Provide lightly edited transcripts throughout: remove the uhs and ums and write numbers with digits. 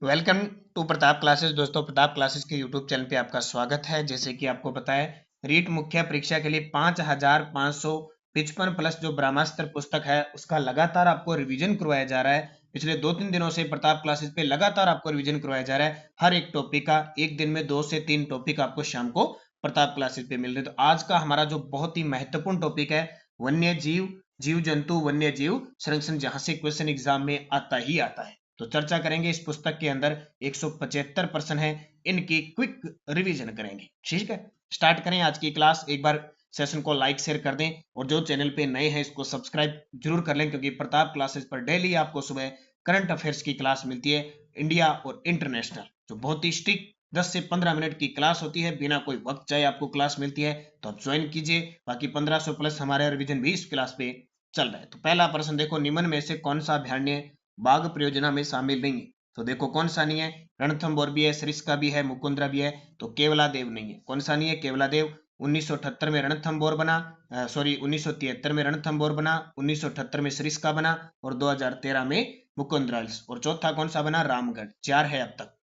Welcome to Pratap classes. दोस्तों, Pratap classes के YouTube channel पे आपका स्वागत है। जैसे कि आपको पता है, रीट मुख्य परीक्षा के लिए 5555 प्लस जो ब्रह्मास्त्र पुस्तक है उसका लगातार आपको रिवीजन करवाया जा रहा है। पिछले 2-3 दिनों से प्रताप क्लासेस पे लगातार आपको रिवीजन करवाया जा रहा है। हर एक टॉपिक का एक दिन में 2 से 3 टॉपिक आपको शाम को प्रताप क्लासेस पे मिल रहे हैं। तो आज का हमारा जो बहुत ही महत्वपूर्ण टॉपिक है, वन्य जीव, जीव जंतु, वन्य जीव संरक्षण, जहां से क्वेश्चन एग्जाम में आता ही आता है। तो चर्चा करेंगे इस पुस्तक के अंदर 175 प्रश्न है, इनकी क्विक रिवीजन करेंगे। ठीक है, स्टार्ट करें आज की क्लास। एक बार सेशन को लाइक शेयर कर दें और जो चैनल पे नए हैं इसको सब्सक्राइब जरूर कर लें, क्योंकि प्रताप क्लासेस पर डेली आपको सुबह करंट अफेयर्स की क्लास मिलती है, इंडिया और इंटरनेशनल, जो बहुत ही स्ट्रिक्ट 10 से 15 मिनट की क्लास होती है, बिना कोई वक्त चाहे आपको क्लास मिलती है। तो आप ज्वाइन कीजिए। बाकी 1500 प्लस हमारे रिवीजन भी इस क्लास पे चल रहा है। तो पहला प्रश्न देखो, निम्न में से कौन सा अभ्यारण्य बाघ परियोजना में शामिल नहीं है? तो देखो कौन सा नहीं है, रणथंभौर भी है, सरिस्का भी है, मुकुंदरा भी है, तो केवलादेव नहीं है। कौन सा नहीं है? केवलादेव। 1978 में रणथंभौर बना, 1973 में रणथंभौर बना, 1978 में सरिस्का बना और 2013 में मुकुंदरा हिल्स। और चौथा कौन सा बना? रामगढ़। 4 है अब तक।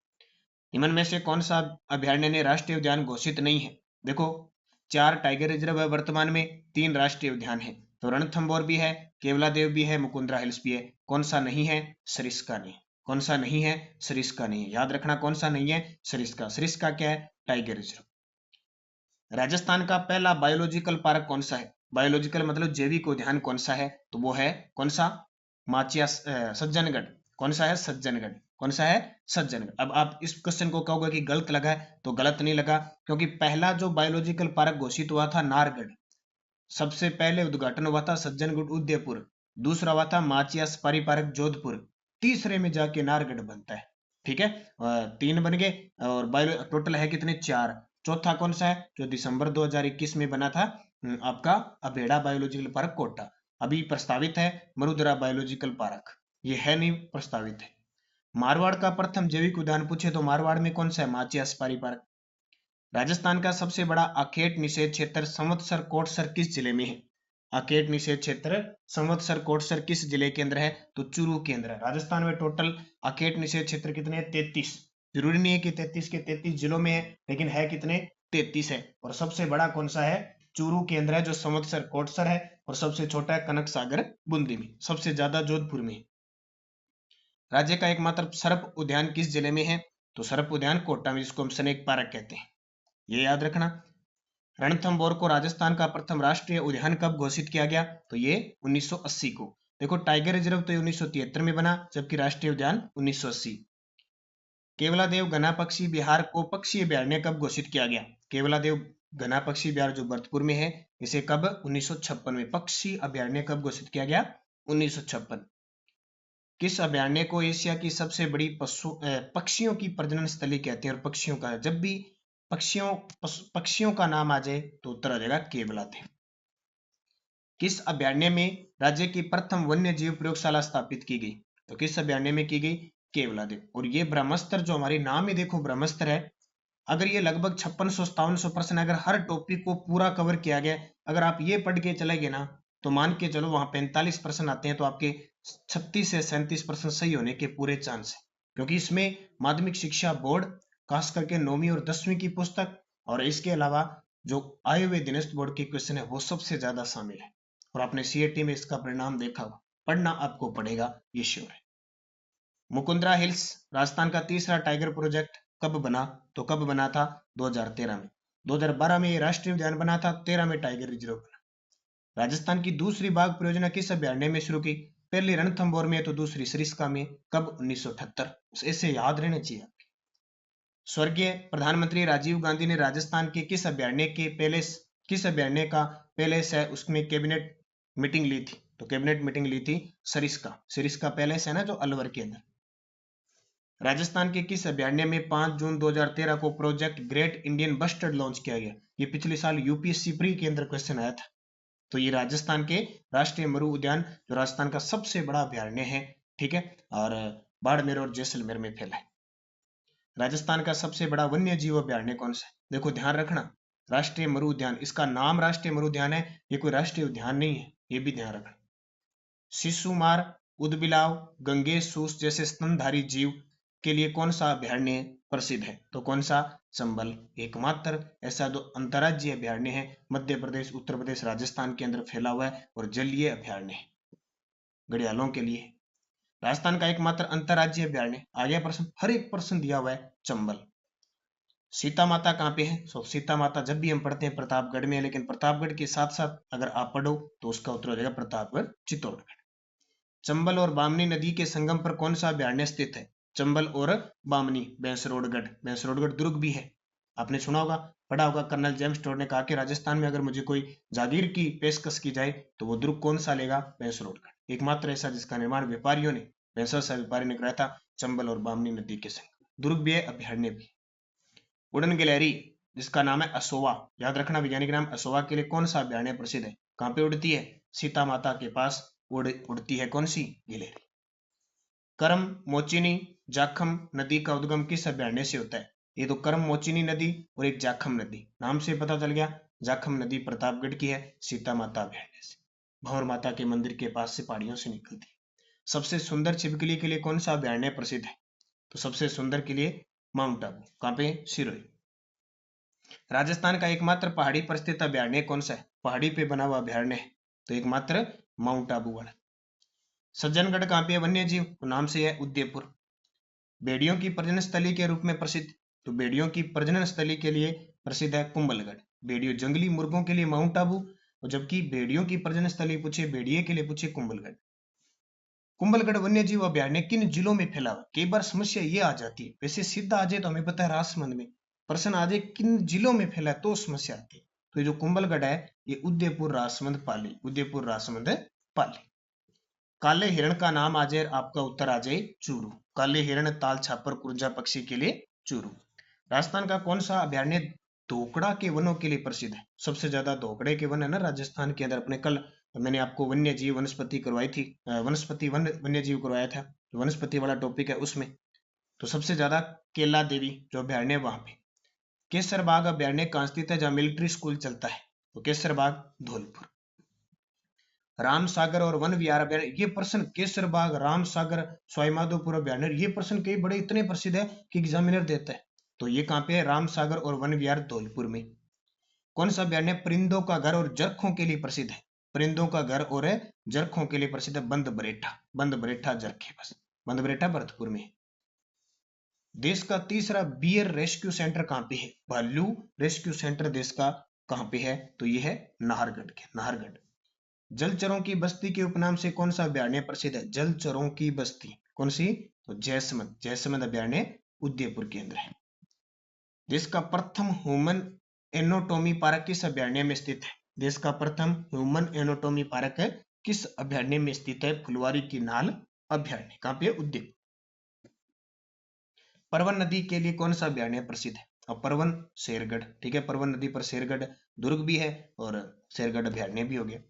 निम्न में से कौन सा अभ्यारण्य राष्ट्रीय उद्यान घोषित नहीं है? देखो 4 टाइगर रिजर्व है वर्तमान में, 3 राष्ट्रीय उद्यान है। तो रणथंभौर भी है, केवलादेव भी है, मुकुंदरा हिल्स भी है। कौन सा नहीं है? सरिस्का नहीं। कौन सा नहीं है? सरिस्का नहीं है। याद रखना कौन सा नहीं है? सरिस्का। सरिस्का क्या है? Tiger reserve. राजस्थान का पहला बायोलॉजिकल पार्क कौन सा है? बायोलॉजिकल मतलब जैविक उद्यान कौन सा है? तो वो है कौन सा? माचिया सज्जनगढ़। कौन सा है? सज्जनगढ़। कौन सा है? सज्जनगढ़। अब आप इस क्वेश्चन को कहोगे कि गलत लगा है, तो गलत नहीं लगा, क्योंकि पहला जो बायोलॉजिकल पार्क घोषित हुआ था नारगढ़, सबसे पहले उद्घाटन हुआ था सज्जनगढ़ उदयपुर, दूसरा हुआ था माचिया सफारी पार्क जोधपुर, तीसरे में जाके नारगढ़ बनता है। ठीक है, 3 बन गए और बायो टोटल है कितने? 4। चौथा कौन सा है? जो दिसंबर 2021 में बना था, आपका अभेड़ा बायोलॉजिकल पार्क कोटा। अभी प्रस्तावित है मरुदरा बायोलॉजिकल पार्क, ये है नहीं, प्रस्तावित है। मारवाड़ का प्रथम जैविक उद्यान पूछे तो मारवाड़ में कौन सा है? Machia safari park. राजस्थान का सबसे बड़ा अखेट निषेध क्षेत्र संवत्सर कोटसर किस जिले में है? अखेट निषेध क्षेत्र संवत्सर कोटसर किस जिले के अंदर है? तो चूरू के अंदर है। राजस्थान में टोटल अखेट निषेध क्षेत्र कितने हैं? 33। जरूरी नहीं है कि 33 के 33 जिलों में है, लेकिन है कितने? 33 है। और सबसे बड़ा कौन सा है? चूरू के अंदर है, जो संवत्सर कोटसर है। और सबसे छोटा है कनक सागर बूंदी में। सबसे ज्यादा जोधपुर में। राज्य का एकमात्र सर्प उद्यान किस जिले में है? तो सर्प उद्यान कोटा में, जिसको हम स्नेक पार्क कहते हैं। ये याद रखना। रणथंभौर को राजस्थान का प्रथम राष्ट्रीय उद्यान कब घोषित किया गया? तो ये 1980 को। देखो टाइगर रिजर्व तो 1973 में बना, जबकि राष्ट्रीय उद्यान 1980। केवलादेव घना पक्षी बिहार को पक्षी अभ्यारण्य कब घोषित किया गया? केवलादेव घना पक्षी बिहार जो भरतपुर में है, इसे कब? 1956 में पक्षी अभ्यारण्य कब घोषित किया गया? 1956। किस अभ्यारण्य को एशिया की सबसे बड़ी पक्षियों की प्रजनन स्थली कहते हैं? और पक्षियों का, जब भी पक्षियों का नाम आ जाए तो उत्तर आ जाएगा केवलादेव। किस अभ्यारण्य में राज्य की प्रथम वन्य जीव प्रयोगशाला स्थापित की गई? तो किस अभ्यारण्य में की गई? केवलादेव। और ये ब्रह्मास्त्र, जो हमारी नाम ही देखो ब्रह्मास्त्र है, अगर ये लगभग 5600-5700 प्रश्न, अगर हर टॉपिक को पूरा कवर किया गया, अगर आप ये पढ़ के चले गए ना, तो मान के चलो वहां 45 प्रश्न आते हैं, तो आपके 36 से 37 प्रश्न सही होने के पूरे चांस है। क्योंकि इसमें माध्यमिक शिक्षा बोर्ड, खास करके 9वीं और 10वीं की पुस्तक, और इसके अलावा जो आए हुए दिनस्थ बोर्ड के क्वेश्चन है, वो सबसे ज्यादा शामिल है। और आपने सीएटी में इसका परिणाम देखा होगा, पढ़ना आपको पड़ेगा, ये श्योर है। मुकुंदरा हिल्स राजस्थान का तीसरा टाइगर प्रोजेक्ट कब बना? तो कब बना था? 2013 में। 2012 में ये राष्ट्रीय उद्यान बना था, 13 में टाइगर रिजर्व बना। राजस्थान की दूसरी बाघ परियोजना किस अभ्यारण्य में शुरू की? पहली रणथंभौर में तो दूसरी सरिस्का में। कब? 1978। ऐसे याद रहने चाहिए। स्वर्गीय प्रधानमंत्री राजीव गांधी ने राजस्थान के किस अभ्यारण्य का पैलेस है उसमें कैबिनेट मीटिंग ली थी? तो कैबिनेट मीटिंग ली थी सरिस्का। सरिस्का पैलेस है ना, जो अलवर के अंदर। राजस्थान के किस अभ्यारण्य में 5 जून 2013 को project great Indian bustard launch किया गया? ये पिछले साल यूपीएससी प्री के अंदर क्वेश्चन आया था। तो ये राजस्थान के राष्ट्रीय मरु उद्यान, जो राजस्थान का सबसे बड़ा अभ्यारण्य है, ठीक है, और बाड़मेर और जैसलमेर में फैला है। राजस्थान का सबसे बड़ा वन्य जीव अभ्यारण्य कौन सा है? देखो ध्यान रखना, राष्ट्रीय मरु उद्यान, इसका नाम राष्ट्रीय मरु उद्यान है, ये कोई राष्ट्रीय उद्यान नहीं है, ये भी ध्यान रखना। शिशुमार, उदबिलाव, गंगेश सूस जैसे स्तनधारी जीव के लिए कौन सा अभयारण्य प्रसिद्ध है? तो कौन सा? चंबल। एकमात्र ऐसा जो अंतर्राज्यीय अभयारण्य है मध्य प्रदेश, उत्तर प्रदेश, राजस्थान के अंदर फैला हुआ है और जलीय अभयारण्य है घड़ियालों के लिए। राजस्थान का एकमात्र अंतर्राज्यीय अभयारण्य। आगे प्रश्न, हर एक प्रश्न दिया हुआ है। चंबल। सीता माता कहाँ पे है? सीता माता जब भी हम पढ़ते हैं प्रतापगढ़ में है, लेकिन प्रतापगढ़ के साथ साथ अगर आप पढ़ो तो उसका उत्तर हो जाएगा प्रतापगढ़ चित्तौड़गढ़। चंबल और बामनी नदी के संगम पर कौन सा अभयारण्य स्थित है? चंबल और बामनी। बेंसरोडगढ़। बेंसरोडगढ़ दुर्ग भी है, आपने सुना होगा, पढ़ा होगा। कर्नल जेम्स टोड ने कहा कि राजस्थान में अगर मुझे कोई जागीर की पेशकश की जाए तो वो दुर्ग कौन सा लेगा? बेंसरोडगढ़। एकमात्र ऐसा जिसका निर्माण व्यापारियों ने, बेंसर सा व्यापारी ने कराया था, चंबल और बामनी नदी के संगम। दुर्ग भी है, अभयारण्य भी। उड़न गिलहरी जिसका नाम है असोवा, याद रखना वैज्ञानिक नाम असोवा के लिए कौन सा अभयारण्य प्रसिद्ध है? कहाँ पे उड़ती है? सीता माता के पास उड़ती है कौन सी? गिलहरी। करम मोचिनी जाखम नदी का उद्गम किस अभयारण्य से होता है? ये तो करम मोचिनी नदी और एक जाखम नदी, नाम से पता चल गया। जाखम नदी प्रतापगढ़ की है, सीता माता अभयारण्य से, भंवर माता के मंदिर के पास से पहाड़ियों से निकलती है। सबसे सुंदर छिपकली के लिए कौन सा अभयारण्य प्रसिद्ध है? तो सबसे सुंदर के लिए माउंट आबू। कहाँ पे? सिरोही। राजस्थान का एकमात्र पहाड़ी पर स्थित अभयारण्य कौन सा है? पहाड़ी पे बना हुआ अभयारण्य है तो एकमात्र माउंट आबू वाला। सज्जनगढ़ कहाँ पे है वन्य जीव? तो नाम से है उदयपुर। भेड़ियों की प्रजनन स्थली के रूप में प्रसिद्ध, तो भेड़ियों की प्रजनन स्थली के लिए प्रसिद्ध है कुंभलगढ़। भेड़ियों जंगली मुर्गों के लिए माउंट आबू, और जबकि भेड़ियों की प्रजनन स्थली पूछे, भेड़िए के लिए पूछे, कुंभलगढ़। कुंभलगढ़ वन्य जीव अभयारण्य किन जिलों में फैला हुआ? कई बार समस्या ये आ जाती है, वैसे सीधा आ जाए तो हमें पता है राजसमंद में, प्रश्न आ जाए किन जिलों में फैला है तो समस्या आती है। तो ये जो कुंभलगढ़ है ये उदयपुर, राजसमंद, पाली, उदयपुर, राजसमंद, पाली। काले हिरण का नाम आ जाए, आपका उत्तर आ जाए चूरू। काले हिरण, ताल छापर, कुरजा पक्षी के लिए चूरू। राजस्थान का कौन सा अभयारण्य धोकड़ा के वनों के लिए प्रसिद्ध है? सबसे ज्यादा धोकड़े के वन है ना राजस्थान के अंदर। अपने कल मैंने आपको वन्य जीव वनस्पति करवाई थी, वनस्पति वन्य जीव करवाया था, वनस्पति वाला टॉपिक है उसमें। तो सबसे ज्यादा केला देवी जो अभयारण्य है वहां पे। केसर बाग अभयारण्य कहाँ स्थित है जहाँ मिलिट्री स्कूल चलता है? तो केसर बाग धौलपुर। राम सागर और वन विहार अभयारण्य, ये प्रश्न केसर बाग, राम सागर, सवाई माधोपुर अभयारण्य, ये प्रश्न कई बड़े इतने प्रसिद्ध है कि एग्जामिनर देता है। तो ये कहाँ पे है? राम सागर और वन विहार धौलपुर में। कौन सा अभयारण्य परिंदों का घर और जरखों के लिए प्रसिद्ध है? परिंदों का घर और जरखों के लिए प्रसिद्ध है बंद बरेठा। बंद बरेठा जरखे, बस बंद बरेठा भरतपुर में। देश का तीसरा बियर रेस्क्यू सेंटर कहाँ पे है? भालू रेस्क्यू सेंटर देश का कहाँ पे है? तो ये है नाहरगढ़ के, नाहरगढ़। जलचरों की बस्ती के उपनाम से कौन सा अभयारण्य प्रसिद्ध है? जलचरों की बस्ती कौन सी? तो जैसमंद, जैसमंद अभयारण्य उदयपुर के अंदर है। देश का प्रथम ह्यूमन एनोटोमी पार्क किस अभयारण्य में स्थित है? देश का प्रथम ह्यूमन एनोटोमी पार्क किस अभयारण्य में स्थित है? फुलवारी की नाल अभयारण्य। कहाँ पे? उदयपुर। परवन नदी के लिए कौन सा अभयारण्य प्रसिद्ध है? और परवन, शेरगढ़, ठीक है। परवन नदी पर शेरगढ़ दुर्ग भी है और शेरगढ़ अभयारण्य भी हो गया।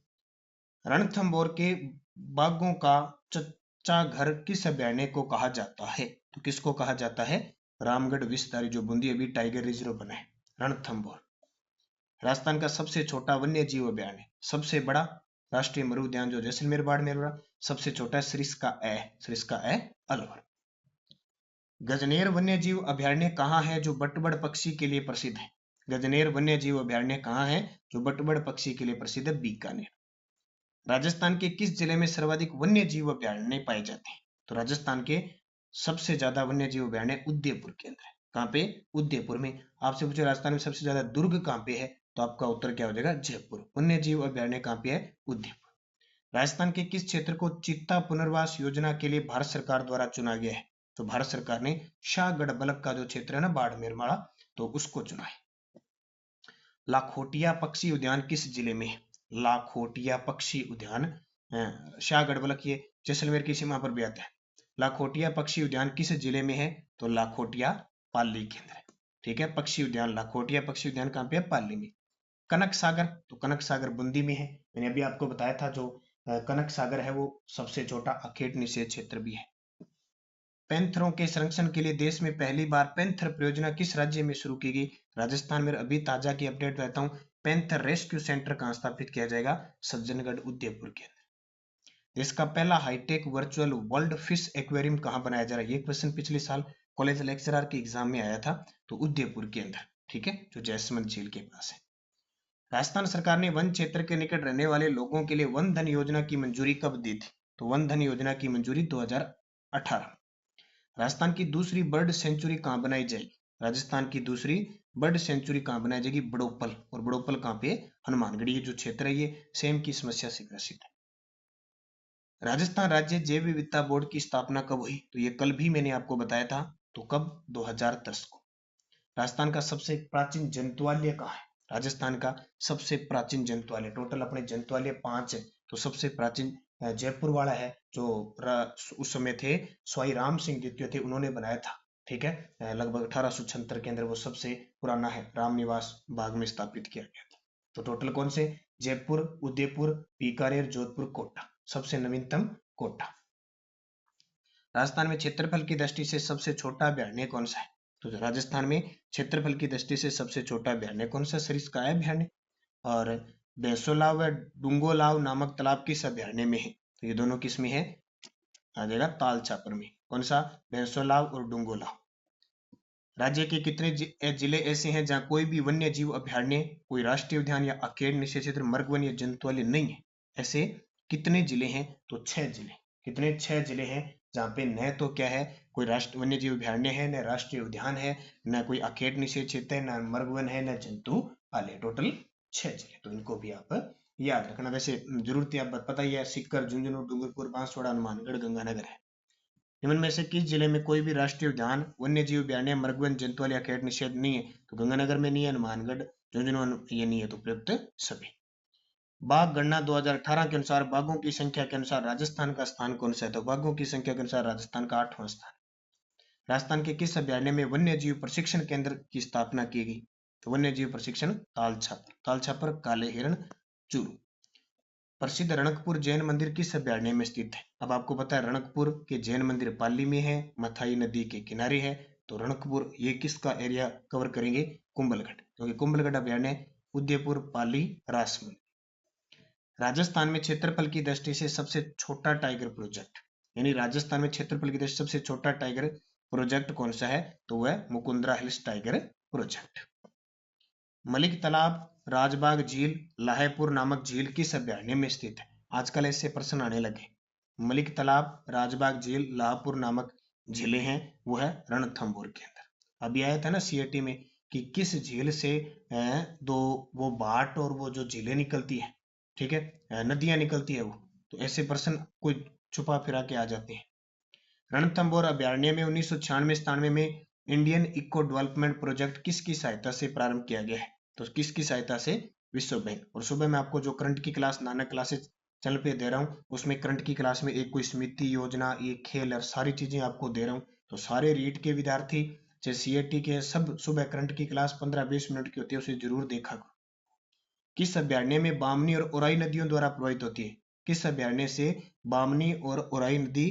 रणथंभौर के बाघों का चच्चा घर किस अभयारण्य को कहा जाता है? तो किसको कहा जाता है? रामगढ़ विस्तारी, जो बूंदी अभी टाइगर रिजर्व बना है, रणथंभौर। राजस्थान का सबसे छोटा वन्य जीव अभयारण्य, सबसे बड़ा राष्ट्रीय मरु उद्यान जो जैसलमेर बाड़मेर वाला, सबसे छोटा सरिस्का ए अलवर। गजनेर वन्य जीव अभयारण्य कहाँ है जो बटबड़ पक्षी के लिए प्रसिद्ध है? गजनेर वन्य जीव अभयारण्य कहाँ है जो बटबड़ पक्षी के लिए प्रसिद्ध है? बीकानेर। राजस्थान के किस जिले में सर्वाधिक वन्य जीव अभयारण्य पाए जाते हैं? तो राजस्थान के सबसे ज्यादा वन्य जीव अभयारण्य उदयपुर के अंदर है। कहाँ पे? उदयपुर में। आपसे पूछे राजस्थान में सबसे ज्यादा दुर्ग कहाँ पे है, तो आपका उत्तर क्या हो जाएगा? जयपुर। वन्य जीव अभयारण्य कहाँ पे है? उदयपुर। राजस्थान के किस क्षेत्र को चीता पुनर्वास योजना के लिए भारत सरकार द्वारा चुना गया है? तो भारत सरकार ने शाहगढ़ बलक का जो क्षेत्र है ना बाड़मेर माड़ा, तो उसको चुना है। लाखोटिया पक्षी उद्यान किस जिले में है? लाखोटिया पक्षी उद्यान शाहगढ़ बलक, ये जैसलमेर की सीमा पर भी आता है। लाखोटिया पक्षी उद्यान किस जिले में है? तो लाखोटिया पाली के अंदर है, ठीक है। पक्षी उद्यान, लाखोटिया पक्षी उद्यान कहाँ पे है? पाली में। कनक सागर, तो कनक सागर बूंदी में है। मैंने अभी आपको बताया था जो कनक सागर है वो सबसे छोटा अखेट निषेध क्षेत्र भी है। पैंथरों के संरक्षण के लिए देश में पहली बार पैंथर परियोजना किस राज्य में शुरू की गई? राजस्थान में। अभी ताजा की अपडेट रहता हूँ, पैंथर रेस्क्यू सेंटर कहाँ स्थापित किया जाएगा? सज्जनगढ़ उदयपुर के अंदर। देश का पहला hi tech virtual world fish aquarium कहाँ बनाया जा रहा है? ये क्वेश्चन पिछले साल कॉलेज लेक्चरर के एग्जाम में आया था, तो उदयपुर के अंदर, ठीक है, जो जैसमंद झील के पास है। राजस्थान सरकार ने वन क्षेत्र के निकट रहने वाले लोगों के लिए वन धन योजना की मंजूरी कब दी थी? तो वन धन योजना की मंजूरी 2018। राजस्थान की दूसरी बर्ड सेंचुरी कहाँ बनाई जाएगी? राजस्थान की दूसरी बर्ड सेंचुरी कहाँ बनाई जाएगी? बड़ोपल। और बड़ोपल कहाँ पे? हनुमानगढ़। ये जो क्षेत्र है ये सेम की समस्या से ग्रसित है। राजस्थान राज्य जैव विविधता बोर्ड की स्थापना कब हुई? तो ये कल भी मैंने आपको बताया था। तो कब? 2010 को। राजस्थान का सबसे प्राचीन जंतुआलय कहाँ है? राजस्थान का सबसे प्राचीन जंतुआलय, टोटल अपने जंतुआलय 5 है, तो सबसे प्राचीन जयपुर वाला है, जो उस समय थे स्वाई राम सिंह द्वितीय थे, उन्होंने बनाया था, ठीक है, लगभग 1876 के अंदर वो सबसे पुराना है, रामनिवास बाग में स्थापित किया गया था। तो टोटल कौन से? जयपुर, उदयपुर, बीकानेर, जोधपुर, कोटा, सबसे नवीनतम कोटा। राजस्थान में क्षेत्रफल की दृष्टि से सबसे छोटा अभयारण्य कौन सा है? तो राजस्थान में क्षेत्रफल की दृष्टि से सबसे छोटा अभयारण्य कौन सा? सरिस्का अभयारण्य। और बेसोलाव व डुंगोलाव नामक तालाब किस अभयारण्य में है? तो ये दोनों किस में है? आ जाएगा ताल छापर में। कौन सा? बेसोलाव और डुंगोलाव। राज्य के कितने जिले ऐसे हैं जहां कोई भी वन्य जीव अभयारण्य, कोई राष्ट्रीय उद्यान या अकेड निषेध क्षेत्र, मृग वन या जंतुआलय नहीं है? ऐसे कितने जिले हैं? तो 6 जिले। कितने? 6 जिले हैं जहाँ पे न तो क्या है, कोई राष्ट्र वन्य जीव अभयारण्य है, न राष्ट्रीय उद्यान है, न कोई अकेड निषेध क्षेत्र है, न मृग वन है, न जंतुआलय। टोटल 6 जिले। तो इनको भी आप याद रखना। वैसे जरूरत है, आप पता ही है, सीकर, झुंझुनू, डूंगरपुर, बांसवाड़ा, हनुमानगढ़, गंगानगर है। निम्न में से किस जिले में कोई भी राष्ट्रीय उद्यान, वन्य जीव अभयारण्य, मृगवन, जंतुआलय या अकेड निषेध नहीं है? तो गंगानगर में नहीं है, हनुमानगढ़, झुंझुनू ये नहीं है, तो प्रयुक्त सभी। बाघ गणना 2018 के अनुसार बाघों की संख्या के अनुसार राजस्थान का स्थान कौन सा है? तो बाघों की संख्या के अनुसार राजस्थान का 8वां स्थान। राजस्थान के किस अभयारण्य में वन्य जीव प्रशिक्षण केंद्र की स्थापना की गई? तो वन्य जीव प्रशिक्षण ताल छापर। ताल छापर, काले हिरण, चूरू। प्रसिद्ध रणकपुर जैन मंदिर किस अभयारण्य में स्थित है? अब आपको पता है रणकपुर के जैन मंदिर पाली में है, मथाई नदी के किनारे है। तो रणकपुर ये किसका एरिया कवर करेंगे? कुंभलगढ़, क्योंकि कुंभलगढ़ अभयारण्य उदयपुर, पाली, राजसमंद। राजस्थान में क्षेत्रफल की दृष्टि से सबसे छोटा टाइगर प्रोजेक्ट, यानी राजस्थान में क्षेत्रफल की दृष्टि से सबसे छोटा टाइगर प्रोजेक्ट कौन सा है? तो वह Mukundra hills tiger project. Malik तालाब, राजबाग झील, लाहेपुर नामक झील किस अभयारण्य में स्थित है? आजकल ऐसे प्रश्न आने लगे। मलिक तालाब, राजबाग झील, लाहपुर नामक झीलें हैं, वो है रणथंभौर के अंदर। अभी आया था ना सीएटी में कि किस झील से दो वो भाट और वो जो झीलें निकलती है, ठीक है, नदियां निकलती है वो। तो ऐसे प्रश्न कोई छुपा फिरा के आ जाते हैं। रणथंभौर अभयारण्य में 1996-97 में इंडियन इको डेवलपमेंट प्रोजेक्ट किसकी सहायता से प्रारंभ किया गया है? तो किसकी सहायता से? विश्व बैंक। और सुबह मैं आपको जो करंट की क्लास नानक क्लासेस चैनल पे दे रहा हूँ, उसमें करंट की क्लास में एक कोई समिति योजना, एक खेल और सारी चीजें आपको दे रहा हूँ। तो सारे रीट के विद्यार्थी, चाहे सीएटी के, सब सुबह करंट की क्लास 15-20 मिनट की होती है, उसे जरूर देखा करो। किस अभयारण्य में बामनी और ओराई नदियों द्वारा प्रभावित होती है? किस अभयारण्य से बामनी और ओराई नदी,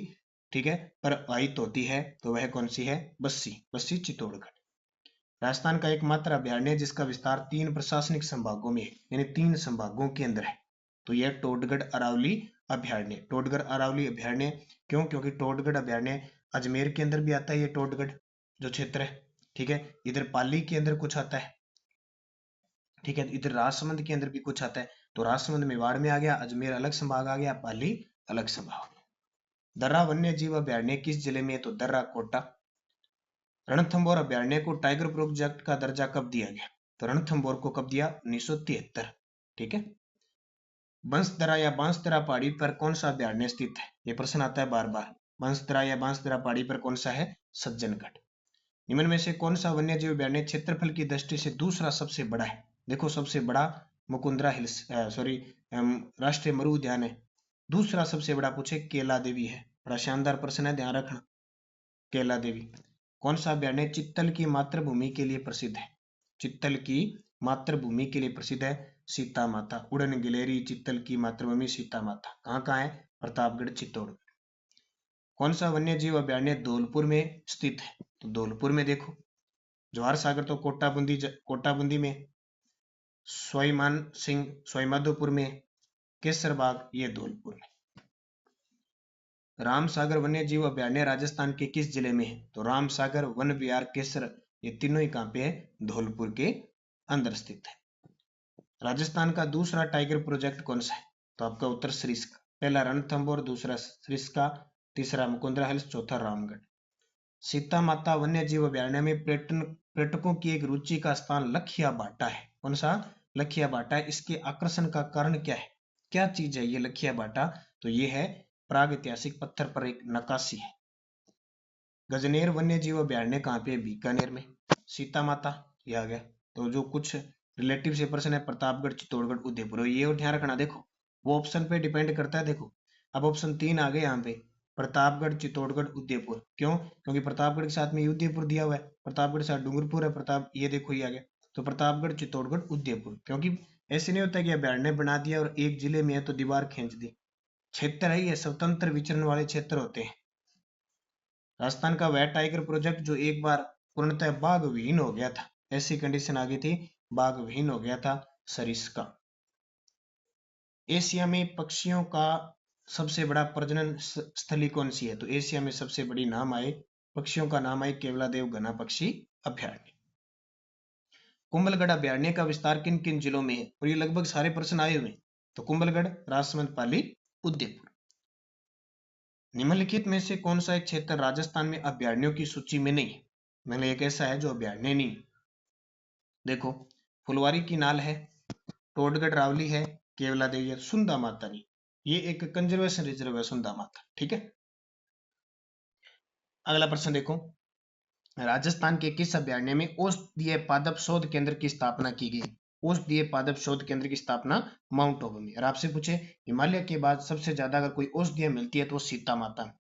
ठीक है, प्रभावित होती है? तो वह कौन सी है? बस्सी। बस्सी चित्तौड़गढ़। राजस्थान का एकमात्र अभयारण्य जिसका विस्तार 3 प्रशासनिक संभागों में है, यानी 3 संभागों के अंदर है, तो यह टोडगढ़ अरावली अभयारण्य। टोडगढ़ अरावली अभयारण्य क्यों? क्योंकि टोडगढ़ अभयारण्य अजमेर के अंदर भी आता है, ये टोडगढ़ जो क्षेत्र है, ठीक है, इधर पाली के अंदर कुछ आता है, ठीक है, इधर राजसमंद के अंदर भी कुछ आता है। तो राजसमंद मेवाड़ में आ गया, अजमेर अलग संभाग आ गया, पाली अलग संभाग। दर्रा वन्य जीव अभयारण्य किस जिले में है? तो दर्रा कोटा। रणथंभौर अभयारण्य को टाइगर प्रोजेक्ट का दर्जा कब दिया गया? तो रणथंभौर को कब दिया? 1973, ठीक है। बंसदरा या बांसदरा पहाड़ी पर कौन सा अभयारण्य स्थित है? ये प्रश्न आता है बार बार। बंसदरा या बांसदरा पहाड़ी पर कौन सा है? सज्जनगढ़। निम्न में से कौन सा वन्य जीव अभयारण्य क्षेत्रफल की दृष्टि से दूसरा सबसे बड़ा है? देखो सबसे बड़ा मुकुंदरा हिल्स, सॉरी, राष्ट्रीय मरु उद्यान है। दूसरा सबसे बड़ा पूछे, केला देवी है। बड़ा शानदार प्रश्न है, ध्यान रखना। केला देवी। कौन सा अभयारण्य चित्तल की मातृभूमि के लिए प्रसिद्ध है? चित्तल की मातृभूमि के लिए प्रसिद्ध है? सीता माता। उड़न गिलेरी चित्तल की मातृभूमि सीता माता। कहाँ कहाँ है? प्रतापगढ़, चित्तौड़गढ़। कौन सा वन्य जीव अभयारण्य धौलपुर में स्थित है? तो धौलपुर में देखो, जवाहर सागर तो कोटाबूंदी में, स्वाईमान सिंह स्वाईमाधोपुर में, केसरबाग ये धौलपुर में। रामसागर वन्य जीव अभयारण्य राजस्थान के किस जिले में है? तो रामसागर, वन विहार, केसर, ये तीनों ही कहाँ पे है? धौलपुर के अंदर स्थित है। राजस्थान का दूसरा टाइगर प्रोजेक्ट कौन सा है? तो आपका उत्तर सरिस्का। पहला रणथंभौर, दूसरा सरिस्का, तीसरा मुकुंदरा हिल्स, चौथा रामगढ़। सीता माता वन्य जीव अभयारण्य में पर्यटकों की एक रुचि का स्थान लखिया बाटा है। कौन सा? लखिया बाटा है। इसके आकर्षण का कारण क्या है? क्या चीज है ये लखिया बाटा? तो ये है प्राग ऐतिहासिक पत्थर पर एक नक्काशी है। गजनेर वन्य जीव अभयारण्य कहाँ पे? बीकानेर में। सीता माता ये आ गया। तो जो कुछ रिलेटिव से प्रश्न है, प्रतापगढ़, चित्तौड़गढ़, उदयपुर, ये और ध्यान रखना। देखो वो ऑप्शन पे डिपेंड करता है। देखो अब ऑप्शन 3 आ गए यहाँ पे, प्रतापगढ़, चित्तौड़गढ़, उदयपुर। क्यों? क्योंकि प्रतापगढ़ के साथ में उदयपुर दिया हुआ है, प्रतापगढ़ के साथ डूंगरपुर है, प्रताप ये देखो ये आ गया। तो प्रतापगढ़, चित्तौड़गढ़, उदयपुर। क्योंकि ऐसे नहीं होता कि अभयारण्य बना दिया और एक जिले में है तो दीवार खींच दी। क्षेत्र है ये, स्वतंत्र विचरण वाले क्षेत्र होते हैं। राजस्थान का वह टाइगर प्रोजेक्ट जो एक बार पूर्णतः बाघ विहीन हो गया था, ऐसी कंडीशन आ गई थी, बाघ विहीन हो गया था, सरिस्का। एशिया में पक्षियों का सबसे बड़ा प्रजनन स्थली कौन सी है? तो एशिया में सबसे बड़ी नाम आए पक्षियों का नाम आए केवलादेव घना पक्षी अभयारण्य। कुंभलगढ़ अभयारण्य का विस्तार किन किन जिलों में है? और ये लगभग सारे प्रश्न आए हुए। तो कुंभलगढ़, राजसमंद, पाली, उदयपुर। निम्नलिखित में से कौन सा एक क्षेत्र राजस्थान में अभयारण्यों की सूची में नहीं है? मैंने एक ऐसा है जो अभयारण्य नहीं। देखो फुलवारी की नाल है, टोडगढ़ रावली है, केवला देवी है, सुंदा माता नहीं। ये एक कंजर्वेशन रिजर्व है सुंदा माता। ठीक है। अगला प्रश्न देखो, राजस्थान के किस अभयारण्य में औषधीय पादप शोध केंद्र की स्थापना की गई? औषधीय पादप शोध केंद्र की स्थापना माउंट आबू में। और आपसे पूछे हिमालय के बाद सबसे ज्यादा अगर कोई औषधियां मिलती है तो सीता माता।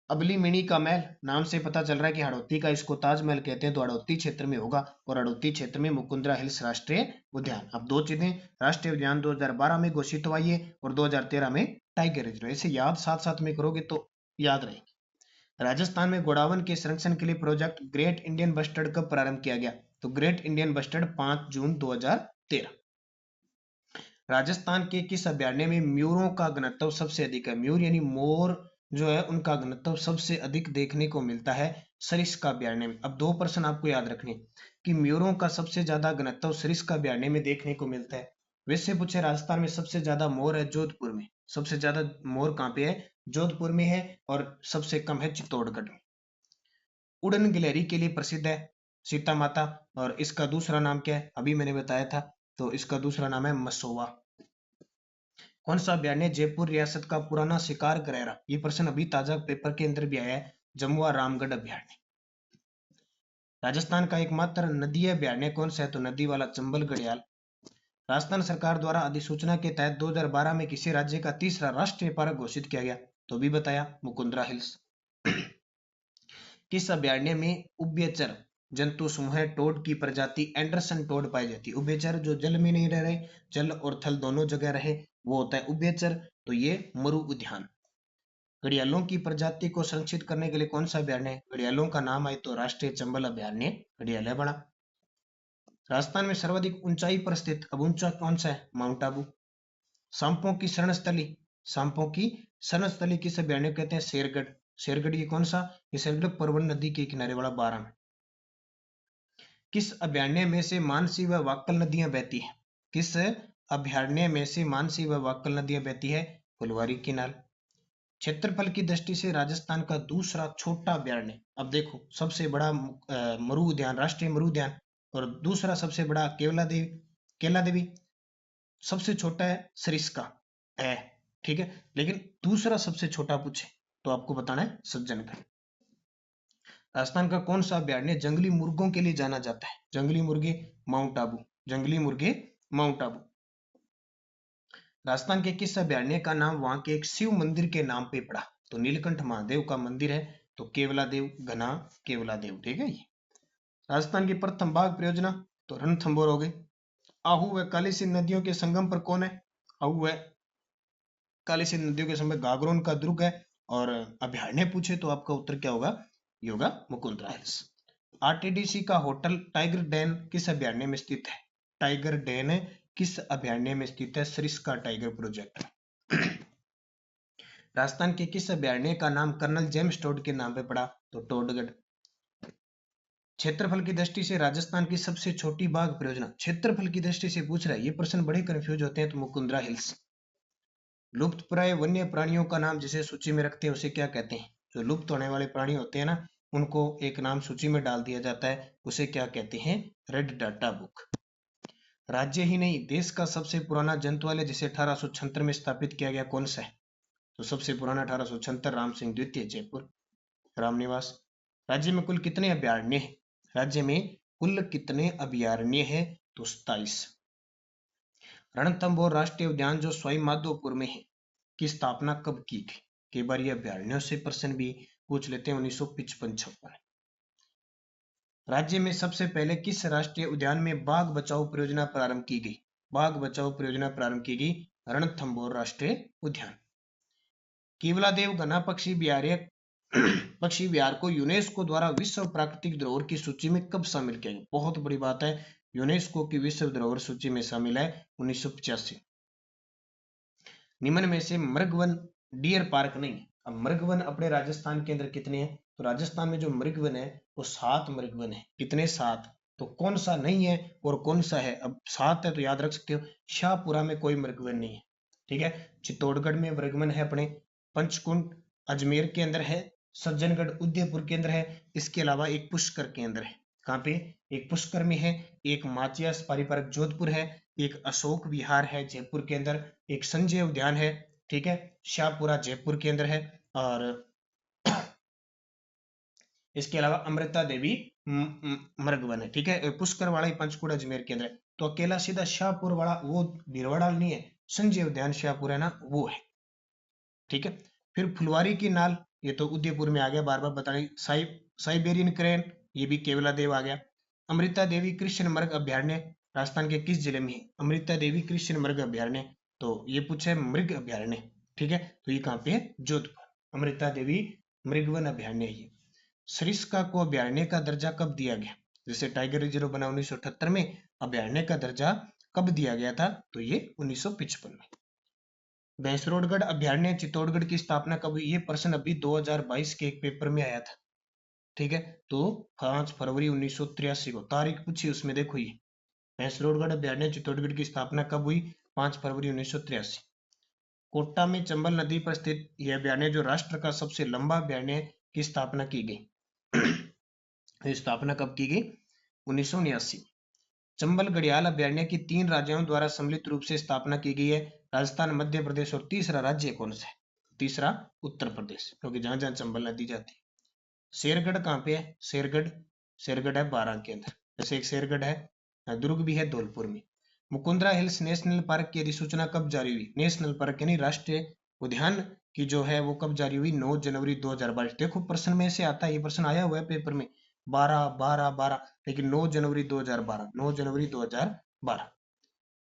अबली मिनी का महल नाम से पता चल रहा है कि हड़ौती का इसको ताजमहल कहते हैं, तो हड़ौती क्षेत्र में होगा। और हड़ौती क्षेत्र में मुकुंदरा हिल्स राष्ट्रीय उद्यान। अब दो चीजें, राष्ट्रीय उद्यान 2012 में घोषित हुआ ये, और 2013 में टाइगर रिजर्व। इसे याद साथ साथ में करोगे तो याद रहेगी। राजस्थान में गोडावन के संरक्षण के लिए प्रोजेक्ट ग्रेट इंडियन बस्टर्ड कब प्रारंभ किया गया? तो ग्रेट इंडियन बस्टर्ड 5 जून 2013। राजस्थान के किस अभयारण्य में मयूरों का घनत्व सबसे अधिक है? मयूर यानी मोर जो है उनका घनत्व सबसे अधिक देखने को मिलता है सरिस्का अभयारण्य में। अब दो प्रश्न आपको याद रखने कि मयूरों का सबसे ज्यादा घनत्व सरिस्का अभयारण्य में देखने को मिलता है। वैसे पूछे राजस्थान में सबसे ज्यादा मोर है जोधपुर में। सबसे ज्यादा मोर कहाँ पे है? जोधपुर में है। और सबसे कम है चित्तौड़गढ़ में। उड़न गिलहरी के लिए प्रसिद्ध है सीता माता। और इसका दूसरा नाम क्या है? अभी मैंने बताया था। तो इसका दूसरा नाम है मसोवा। कौन सा अभयारण्य जयपुर रियासत का पुराना शिकार ग्रह रहा? ये प्रश्न अभी ताजा पेपर के अंदर भी आया है, जमुआ रामगढ़ अभयारण्य। राजस्थान का एकमात्र नदी अभयारण्य कौन सा है? तो नदी वाला चंबल घड़ियाल। राजस्थान सरकार द्वारा अधिसूचना के तहत 2012 में किसी राज्य का तीसरा राष्ट्रीय पार्क घोषित किया गया? तो भी बताया मुकुंदरा हिल्स। किस अभयारण्य में उभयचर जंतु समूह टोड की प्रजाति एंडरसन टोड पाई जाती है? उभयचर जो जल में नहीं रह रहे, जल और थल दोनों जगह रहे, वो होता है उभयचर। तो ये मरु उद्यान। घड़ियालों की प्रजाति को संरक्षित करने के लिए कौन सा अभयारण्य है? घड़ियालों का नाम आए तो राष्ट्रीय चंबल अभयारण्य घड़ियाल बना। राजस्थान में सर्वाधिक ऊंचाई पर स्थित अब ऊंचा कौन सा है? माउंट आबू। सांपों की शरणस्थली, सांपों की शरणस्थली किस अभयारण्य कहते हैं? शेरगढ़। शेरगढ़ ये कौन सा? ये शेरगढ़ परवन नदी के किनारे वाला बारां। किस अभयारण्य में से मानसी व वाक्कल नदियां बहती है? किस अभयारण्य में से मानसी व वाक्कल नदियां बहती है? फुलवारी किनाल। क्षेत्रफल की दृष्टि से राजस्थान का दूसरा छोटा अभयारण्य। अब देखो सबसे बड़ा मरु उद्यान, राष्ट्रीय मरु उद्यान, और दूसरा सबसे बड़ा केला देवी। सबसे छोटा है सरिस्का है। ठीक है। लेकिन दूसरा सबसे छोटा पूछे तो आपको बताना है सज्जनगढ़। राजस्थान का कौन सा अभयारण्य जंगली मुर्गों के लिए जाना जाता है? जंगली मुर्गे माउंट आबू। जंगली मुर्गे माउंट आबू। राजस्थान के किस अभयारण्य का नाम वहां के एक शिव मंदिर के नाम पे पड़ा? तो नीलकंठ महादेव का मंदिर है। तो केवला देव घना केवला देव। ठीक है। ये राजस्थान की प्रथम बाघ परियोजना तो रणथंभौर हो गई। आहू व काली सिंध नदियों के संगम पर कौन है? आहू व काली सिंध नदियों के संगम गागरोन का दुर्ग है। और अभयारण्य पूछे तो आपका उत्तर क्या होगा? ये होगा मुकुंदरा हिल्स। आरटीडीसी का होटल टाइगर डेन किस अभयारण्य में स्थित है? टाइगर डेन किस अभयारण्य में स्थित है? Sariska tiger project. राजस्थान के किस अभयारण्य का नाम कर्नल जेम्स टोड के नाम पे पड़ा? तो टोडगढ़। क्षेत्रफल की दृष्टि से राजस्थान की सबसे छोटी बाघ परियोजना, क्षेत्रफल की दृष्टि से पूछ रहा है, ये प्रश्न बड़े कंफ्यूज होते हैं, तो मुकुंदरा हिल्स। लुप्त प्राय वन्य प्राणियों का नाम जिसे सूची में रखते हैं उसे क्या कहते हैं? जो लुप्त होने वाले प्राणी होते हैं ना, उनको एक नाम सूची में डाल दिया जाता है, उसे क्या कहते हैं? Red data book. राज्य ही नहीं, देश का सबसे पुराना जंतुआलय जिसे 1876 में स्थापित किया गया, कौन सा है? तो सबसे पुराना 1876 राम सिंह द्वितीय, जयपुर, रामनिवास। राज्य में कुल कितने अभयारण्य हैं? राज्य में कुल कितने अभयारण्य हैं? तो 27। रणथंभौर राष्ट्रीय उद्यान जो सवाई माधोपुर में है, की स्थापना कब की गई? कई बार ये अभयारण्यों से प्रश्न भी पूछ लेते हैं। 1955-56। राज्य में सबसे पहले किस राष्ट्रीय उद्यान में बाघ बचाओ परियोजना प्रारंभ की गई? बाघ बचाओ परियोजना प्रारंभ की गई रणथंभौर राष्ट्रीय उद्यान। केवलादेव घना पक्षी विहार को यूनेस्को द्वारा विश्व प्राकृतिक धरोहर की सूची में कब शामिल किया गया? बहुत बड़ी बात है, यूनेस्को की विश्व धरोहर सूची में शामिल है 1985। निम्न में से मृगवन डियर पार्क नहीं है। अब मृगवन अपने राजस्थान के अंदर कितने हैं? तो राजस्थान में जो मृगवन है वो 7 मृगवन है। कितने? 7। तो कौन सा नहीं है और कौन सा है? अब 7 है तो याद रख सकते हो, शाहपुरा में कोई मृगवन नहीं है, ठीक है। चित्तौड़गढ़ में मृगवन है अपने, पंचकुंड अजमेर के अंदर है, सज्जनगढ़ उदयपुर के अंदर है, इसके अलावा एक पुष्कर के अंदर है। कहाँ पे? एक पुष्कर में है, एक माचिया सफारी पार्क जोधपुर है, एक अशोक विहार है जयपुर के अंदर, एक संजय उद्यान है, ठीक है, शाहपुरा जयपुर के अंदर है, और इसके अलावा अमृता देवी मृगवन है, ठीक है। पुष्कर वाला ही पंचकुड़ा अजमेर के अंदर है। तो अकेला सीधा शाहपुर वाला वो भीलवाड़ा नहीं है, संजय उद्यान शाहपुर है ना, वो है, ठीक है। फिर फुलवारी की नाल, ये तो उदयपुर में आ गया, बार बार बताने। साइबेरियन क्रेन, ये भी केवला देव आ गया। अमृता देवी कृष्ण मृग अभ्यारण्य राजस्थान के किस जिले में है? अमृता देवी कृष्ण मृग अभ्यारण्य, तो ये पूछा है मृग अभ्यारण्य, ठीक है, तो ये कहाँ पे है? जोधपुर। अमृता देवी मृगवन अभ्यारण्य है ये। सरिस्का को अभ्यारण्य का दर्जा कब दिया गया? जैसे टाइगर रिजर्व बना 1978 में, अभ्यारण्य का दर्जा कब दिया गया था? तो ये 1955 में। भैंसरोडगढ़ अभ्यारण्य चित्तौड़गढ़ की स्थापना कब हुई? ये प्रश्न अभी 2022 के एक पेपर में आया था, ठीक है। तो 5 फरवरी 1983 को तारीख पूछी, उसमें देखो ये भैंसरोडगढ़ अभ्यारण्य चित्तौड़गढ़ की स्थापना कब हुई? 5 फरवरी 1983। कोटा में चंबल नदी पर स्थित यह अभ्यारण्य जो राष्ट्र का सबसे लंबा अभ्यारण्य की स्थापना की गई। स्थापना कब की गई? 1979। चंबल घड़ियाल अभ्यारण्य की 3 राज्यों द्वारा सम्मिलित रूप से स्थापना की गई है, राजस्थान, मध्य प्रदेश, और तीसरा राज्य कौन सा है? तीसरा उत्तर प्रदेश, क्योंकि जहां जहां चंबल नदी जाती है। शेरगढ़ कहाँ पे है? शेरगढ़ है बारां के अंदर, जैसे एक शेरगढ़ है, दुर्ग भी है धौलपुर में। मुकुंदरा हिल्स नेशनल पार्क की अधिसूचना कब जारी हुई? नेशनल पार्क यानी राष्ट्रीय उद्यान की जो है वो कब जारी हुई? 9 जनवरी 2022। देखो प्रश्न में से आता है, ये प्रश्न आया हुआ है पेपर में, 12 लेकिन 9 जनवरी 2012, 9 जनवरी 2012।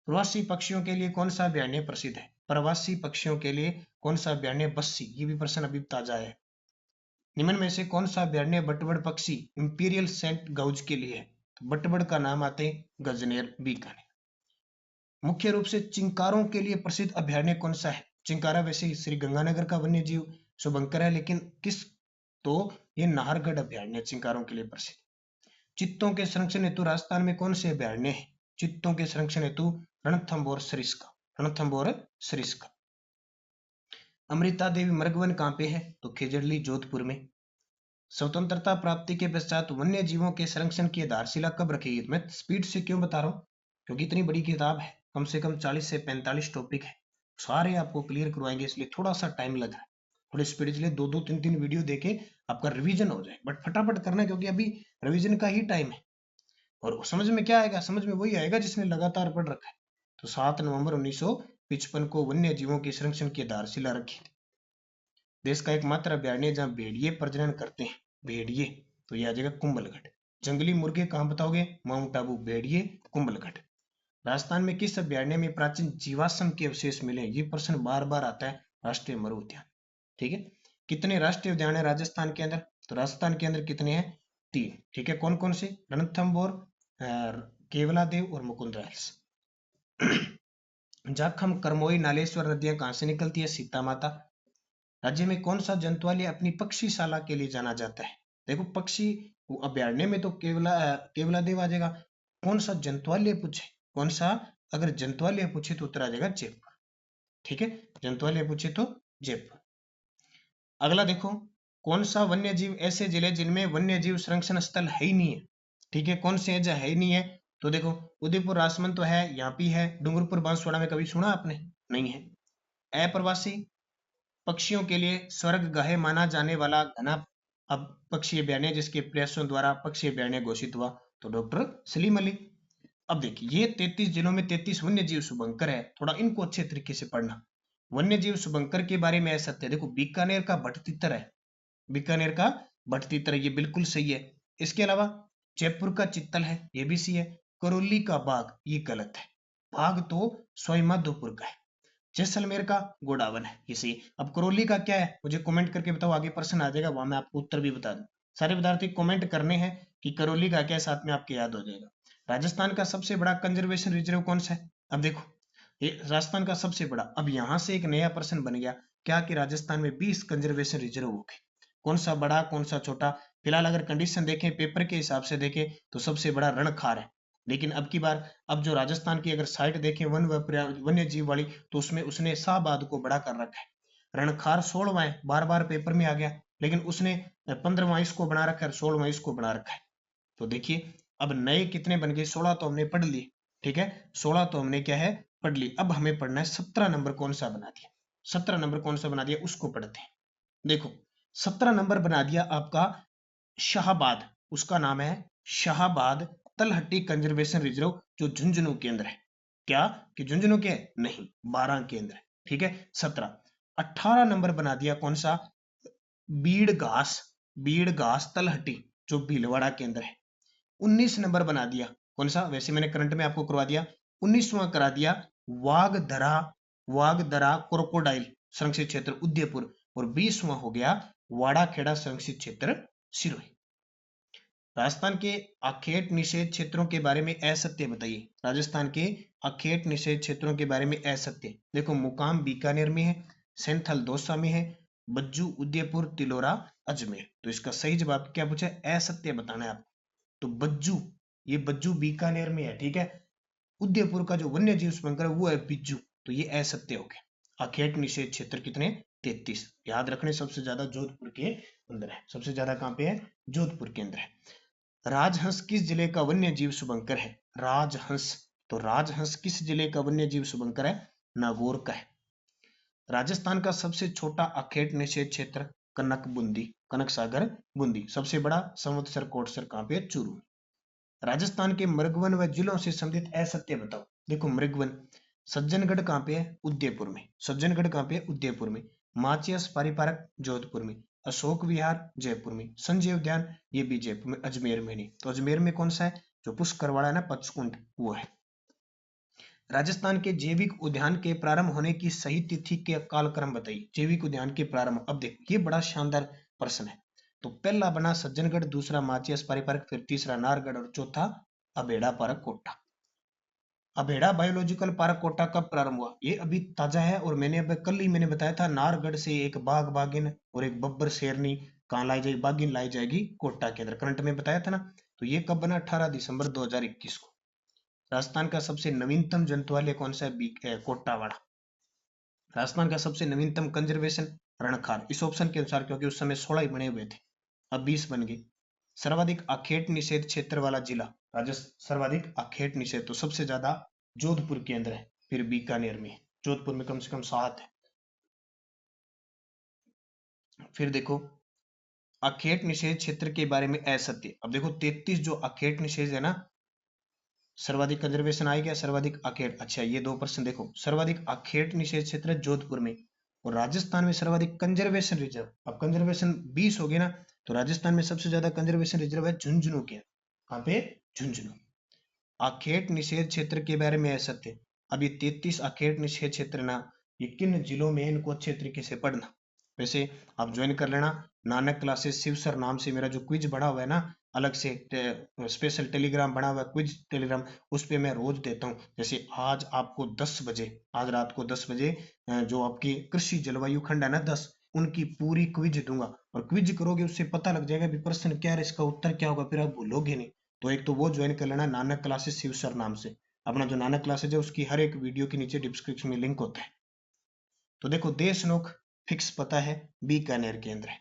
प्रवासी पक्षियों के लिए कौन सा अभ्यारण्य प्रसिद्ध है? प्रवासी पक्षियों के लिए कौन सा अभ्यारण्य? बस्सी, ये भी प्रश्न अभी ताजा है। निम्न में से कौन सा अभ्यारण्य बटबड़ पक्षी इंपीरियल सेंट गाउज के लिए है? तो बटबड़ का नाम आते हैं गजनेर, बीकानेर। मुख्य रूप से चिंकारों के लिए प्रसिद्ध अभ्यारण्य कौन सा है? चिंकारा वैसे श्री गंगानगर का वन्य जीव शुभंकर है, लेकिन किस? तो ये नाहरगढ़ अभ्यारण्य चिंकारों के लिए प्रसिद्ध। चित्तों के संरक्षण हेतु राजस्थान में कौन से अभ्यारण्य है? चित्तों के संरक्षण हेतु रणथंभौर सरिस्का, रणथंभौर सरिस्का। अमृता देवी मृगवन कहाँ पे है? तो खेजड़ली जोधपुर में। स्वतंत्रता प्राप्ति के पश्चात वन्य जीवों के संरक्षण की आधारशिला कब रखी गई? मैं स्पीड से क्यों बता रहा हूँ, क्योंकि इतनी बड़ी किताब है, कम से कम 40 से 45 टॉपिक है, सारे आपको क्लियर करवाएंगे, इसलिए थोड़ा सा टाइम लग रहा है। थोड़ी स्पीड, इसलिए 2-2, 3-3 वीडियो देके आपका रिवीजन हो जाए, बट फटाफट करना है, क्योंकि अभी रिवीजन का ही टाइम है। और समझ में क्या आएगा? समझ में वही आएगा जिसने लगातार पढ़ रखा है। तो 7 नवंबर 1955 को वन्य जीवों के संरक्षण की आधारशिला रखी थी। देश का एकमात्र अभ्यारण्य जहाँ भेड़िए प्रजनन करते हैं, भेड़िए, तो ये आ जाएगा कुंभलगढ़। जंगली मुर्गे कहाँ बताओगे? माउंट आबू, भेड़िए, कुंभलगढ़। राजस्थान में किस अभ्यारण्य में प्राचीन जीवाश्म के अवशेष मिले? ये प्रश्न बार बार आता है। राष्ट्रीय मरु उद्यान, ठीक है। कितने राष्ट्रीय उद्यान है राजस्थान के अंदर? तो राजस्थान के अंदर कितने हैं? 3, ठीक है। कौन कौन से? रणथंभौर, केवला देव और मुकुंदरा हिल्स। जाखम, करमोई, नालेश्वर नदियां कहां से निकलती है? सीता माता। राज्य में कौन सा जंतुआलय अपनी पक्षीशाला के लिए जाना जाता है? देखो पक्षी अभ्यारण्य में तो केवलादेव आ जाएगा। कौन सा जंतुआलय पूछे, कौन सा, अगर जंतुआलय पूछे तो उत्तर आ जाएगा जयपुर। ठीक है, जंतुआलय पूछे तो जयपुर। अगला देखो, कौन सा वन्य जीव ऐसे जिले जिनमें वन्य जीव संरक्षण स्थल है ही नहीं है? ठीक है, कौन से ऐसे है ही नहीं है? तो देखो उदयपुर राजमंद तो है, यहाँ भी है। डूंगरपुर बांसवाड़ा में कभी सुना आपने? नहीं है। अप्रवासी पक्षियों के लिए स्वर्गगाह माना जाने वाला घना अब पक्षी अभ्यारण्य जिसके प्रयासों द्वारा पक्षी अभ्यारण्य घोषित हुआ, तो डॉक्टर सलीम अली। अब देखिए ये 33 जिलों में 33 वन्य जीव शुभंकर है, थोड़ा इनको अच्छे तरीके से पढ़ना। वन्य जीव शुभंकर के बारे में ऐसा है, देखो बीकानेर का भटतीतर है, बीकानेर का भटतीतर, ये बिल्कुल सही है। इसके अलावा जयपुर का चित्तल है, ये भी सही है। करौली का बाघ, ये गलत है, बाघ तो सवाईमाधोपुर का है। जैसलमेर का गोडावन है, ये सही। अब करौली का क्या है मुझे कमेंट करके बताओ, आगे प्रश्न आ जाएगा, वहां मैं आपको उत्तर भी बता दूं। सारे विद्यार्थी कमेंट करने हैं कि करौली का क्या, साथ में आपके याद हो जाएगा। राजस्थान का सबसे बड़ा कंजर्वेशन रिजर्व कौन सा है? अब देखो ये राजस्थान का सबसे बड़ा, अब यहां से एक नया प्रश्न बन गया क्या कि राजस्थान में 20 कंजर्वेशन रिजर्व हो गए। कौन सा बड़ा कौन सा छोटा? फिलहाल अगर कंडीशन देखें, पेपर के हिसाब से देखें तो सबसे बड़ा रणखार है। लेकिन अब की बार, अब जो राजस्थान की अगर साइट देखें वन्य जीव वाली, तो उसमें उसने शाहबाद को बड़ा कर रखा है। रणखार 16वां है, बार बार पेपर में आ गया, लेकिन उसने 15वां इसको बना रखा है, 16वां इसको बना रखा है। तो देखिए अब नए कितने बन गए? 16 तो हमने पढ़ लिए, ठीक है, 16 तो हमने क्या है पढ़ ली। अब हमें पढ़ना है 17 नंबर कौन सा बना दिया, 17 नंबर कौन सा बना दिया उसको पढ़ते हैं। देखो 17 नंबर बना दिया आपका शाहबाद, उसका नाम है शाहबाद तलहट्टी कंजर्वेशन रिजर्व, जो झुंझुनू केंद्र है। क्या कि झुंझुनू के? नहीं, 12 केंद्र है। ठीक है, 17। 18 नंबर बना दिया कौन सा? बीड़ घास, बीड़ घास तलहट्टी, जो भीलवाड़ा केंद्र है। 19 नंबर बना दिया कौन सा? वैसे मैंने करंट में आपको करवा दिया, 19वां करा दिया वागधरा, वागधरा क्रोकोडाइल संरक्षित क्षेत्र उदयपुर, और 20वां हो गया वाड़ा खेड़ा संरक्षित क्षेत्र सिरोही। राजस्थान के अखेट निषेध क्षेत्रों के बारे में असत्य बताइए। राजस्थान के अखेट निषेध क्षेत्रों के बारे में असत्य, देखो मुकाम बीकानेर में है, सेंथल दौसा में है, बज्जू उदयपुर, तिलोरा अजमेर। तो इसका सही जवाब क्या पूछा है? असत्य बताना है आपको। तो बज्जू, ये बज्जू बीकानेर में है, ठीक है। उदयपुर का जो वन्य जीव संकर है वो है बिज्जू, तो ये असत्य हो गया। अखेट निषेध क्षेत्र कितने? 33। याद रखने सबसे ज्यादा जोधपुर के अंदर है, सबसे ज्यादा कहां पे है? जोधपुर के अंदर है। राजहंस किस जिले का वन्य जीव शुभंकर है? राजहंस, तो राजहंस किस जिले का वन्य जीव शुभंकर है? नागौर का है। राजस्थान का सबसे छोटा अखेट निषेध क्षेत्र कनक बूंदी, कनक सागर बूंदी। सबसे बड़ा संवत्सर कोटसर कहां पे? चूरू। राजस्थान के मृगवन व जिलों से संबंधित असत्य बताओ। देखो मृगवन, सज्जनगढ़ कहां पे है? उदयपुर में। सज्जनगढ़ कहां पे है? उदयपुर में। माचियस पारिपारक जोधपुर में। अशोक विहार जयपुर में। संजय उद्यान ये भी जयपुर में, अजमेर में नहीं। तो अजमेर में कौन सा है? जो पुष्कर वाला है ना, पचकुंड, वो है। राजस्थान के जैविक उद्यान के प्रारंभ होने की सही तिथि के कालक्रम बताइए। जैविक उद्यान के प्रारंभ, अब देखो ये बड़ा शानदार प्रश्न है। तो पहला बना सज्जनगढ़, दूसरा माचियस पारिपारक, फिर तीसरा नारगढ़, और चौथा Abheda park Kota. Abheda biological park Kota कब प्रारंभ हुआ? ये अभी ताजा है, और मैंने अब कल ही मैंने बताया था, नारगढ़ से एक बाघ बागिन और एक बब्बर शेरनी कहाँ लाई जाएगी? बागिन लाई जाएगी कोटा के अंदर, करंट में बताया था ना। तो ये कब बना? 18 दिसंबर 2021 को। राजस्थान का सबसे नवीनतम जंतुआलय कौन सा है? कोटावाड़ा। राजस्थान का सबसे नवीनतम कंजर्वेशन रणखार, इस ऑप्शन के अनुसार, क्योंकि उस समय 16 ही बने हुए थे, अब 20 बन गए। सर्वाधिक अखेट निषेध क्षेत्र वाला जिला राजस्थान, सर्वाधिक अखेट निषेध तो सबसे ज्यादा जोधपुर के अंदर है, फिर बीकानेर में, जोधपुर में कम से कम 7 है। फिर देखो अखेट निषेध क्षेत्र के बारे में असत्य, अब देखो 33 जो अखेट निषेध है ना, सर्वाधिक कंजर्वेशन आएगा, सर्वाधिक अखेट। अच्छा ये दो प्रश्न देखो, सर्वाधिक अखेट निषेध क्षेत्र जोधपुर में, और राजस्थान में सर्वाधिक कंजर्वेशन रिजर्व। अब कंजर्वेशन 20 हो गए ना, तो राजस्थान में सबसे ज्यादा कंजर्वेशन रिजर्व है झुंझुनू के। कहां पे? झुंझुनू। अखेट निषेध क्षेत्र के बारे में असत्य, अब ये 33 अखेट निषेध क्षेत्र ना, ये किन जिलों में, इनको अच्छे तरीके से पढ़ना। वैसे आप ज्वाइन कर लेना नानक क्लासेस शिव सर नाम से, मेरा जो क्विज बना हुआ है ना, अलग से स्पेशल टेलीग्राम बना हुआ है, क्विज टेलीग्राम, उस पे मैं रोज देता हूँ। जैसे आज आपको 10 बजे, आज रात को 10 बजे जो आपकी कृषि जलवायु खंड है ना 10, उनकी पूरी क्विज दूंगा, और क्विज करोगे उससे पता लग जाएगा भी प्रश्न क्या है, इसका उत्तर क्या होगा, फिर आप भूलोगे नहीं। तो एक तो वो ज्वाइन कर लेना, नानक क्लासेस शिव सर नाम से। अपना जो नानक क्लासेज है उसकी हर एक वीडियो के नीचे डिस्क्रिप्शन में लिंक होता है। तो देखो देशनोक फिक्स पता है, बीकानेर केंद्र है।